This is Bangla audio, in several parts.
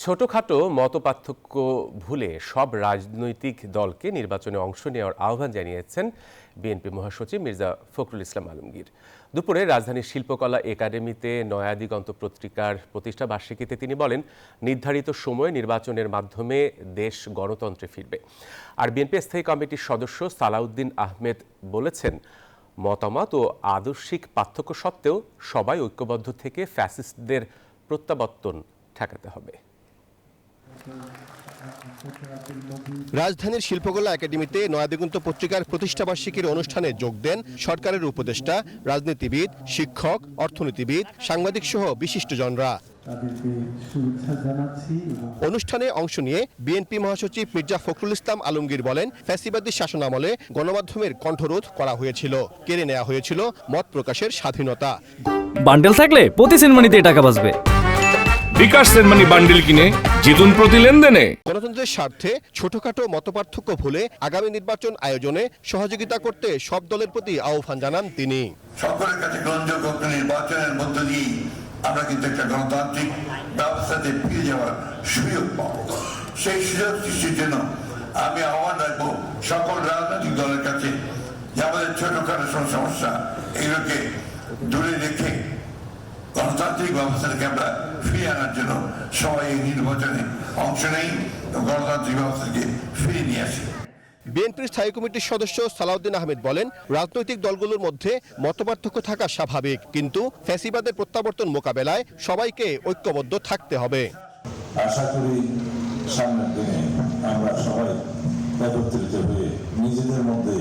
ছোটখাটো মতপার্থক্য ভুলে সব রাজনৈতিক দলকে নির্বাচনে অংশ নেওয়ার আহ্বান জানিয়েছেন বিএনপি মহাসচিব মির্জা ফখরুল ইসলাম আলমগীর। দুপুরে রাজধানীর শিল্পকলা একাডেমিতে নয়া দিগন্ত পত্রিকার প্রতিষ্ঠা বার্ষিকীতে তিনি বলেন, নির্ধারিত সময়ে নির্বাচনের মাধ্যমে দেশ গণতন্ত্রে ফিরবে। আর বিএনপি স্থায়ী কমিটির সদস্য সালাউদ্দিন আহমেদ বলেছেন, মতামত ও আদর্শিক পার্থক্য সত্ত্বেও সবাই ঐক্যবদ্ধ থেকে ফ্যাসিস্টদের প্রত্যাবর্তন ঠেকাতে হবে। রাজধানীর শিল্পকলা একাডেমিতে নয়াদিগন্ত পত্রিকার প্রতিষ্ঠাবার্ষিকীর অনুষ্ঠানে যোগ দেন সরকারের উপদেষ্টা, রাজনীতিবিদ, শিক্ষক, অর্থনীতিবিদ, সাংবাদিক সহ বিশিষ্টজনরা। অনুষ্ঠানে অংশ নিয়ে বিএনপি মহাসচিব মির্জা ফখরুল ইসলাম আলমগীর বলেন, ফ্যাসিবাদী শাসনামলে গণমাধ্যমের কণ্ঠরোধ করা হয়েছিল, কেড়ে নেওয়া হয়েছিল মত প্রকাশের স্বাধীনতা। বান্ডেল থাকলে প্রতি সেনমানিতে টাকা বাঁচবে। বিকাশ সেনমানি বান্ডেল কিনে জিতুন প্রতি লেনদেনে। গণতন্ত্রের স্বার্থে ছোটখাটো মতপার্থক্য ভুলে আগামী নির্বাচন আয়োজনে সহযোগিতা করতে সব দলের প্রতি আহ্বান জানান তিনি। সকলের কাছে গ্রহণযোগ্য নির্বাচনের মধ্য দিয়ে আমরা কিন্তু একটা গণতান্ত্রিক ব্যবস্থাতে ফিরে যাওয়ার সুযোগ পাব। সেই সুযোগ সৃষ্টির জন্য আমি আহ্বান রাখবো সকল রাজনৈতিক দলের কাছে যে আমাদের ছোটখাটো সমস্যা এগুলোকে দূরে রেখে গণতান্ত্রিক ব্যবস্থাটাকে আমরা ফিরিয়ে আনার জন্য সবাই এই নির্বাচনে অংশ নেই, গণতান্ত্রিক ব্যবস্থাকে ফিরিয়ে নিয়ে আসি। বিএনপির স্থায়ী কমিটির সদস্য সালাউদ্দিন আহমেদ বলেন, রাজনৈতিক দলগুলোর মধ্যে মতপার্থক্য থাকা স্বাভাবিক, কিন্তু ফ্যাসিবাদের প্রত্যাবর্তন মোকাবেলায় সবাইকে ঐক্যবদ্ধ থাকতে হবে। আশা করি সামনের দিনে আমরা সবাই একত্রিত হয়ে নিজেদের মধ্যে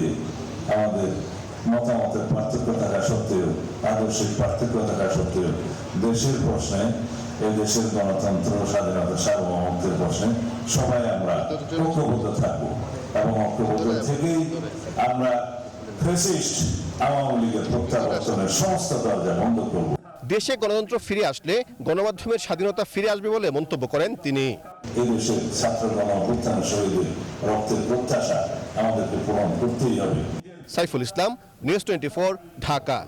আমাদের মতামতের পার্থক্য থাকা সত্ত্বেও, আদর্শিক পার্থক্য থাকা সত্ত্বেও দেশের প্রশ্নে, এই দেশের গণতন্ত্র, স্বাধীনতা, সার্বভৌমত্বের প্রশ্নে সবাই আমরা ঐক্যবদ্ধ থাকবো এবং ঐক্যবদ্ধ থেকেই আমরা ফ্যাসিস্ট আওয়ামী লীগের প্রত্যাবর্তনের সমস্ত দরজা বন্ধ করব। দেশে গণতন্ত্র ফিরে আসলে গণমাধ্যমের স্বাধীনতা ফিরে আসবে বলে মন্তব্য করেন তিনি। এই দেশের ছাত্র গণ-অভ্যুত্থানের শহীদের রক্তের প্রত্যাশা আমাদেরকে পূরণ করতেই হবে। সাইফুল ইসলাম, নিউজ 24, ঢাকা।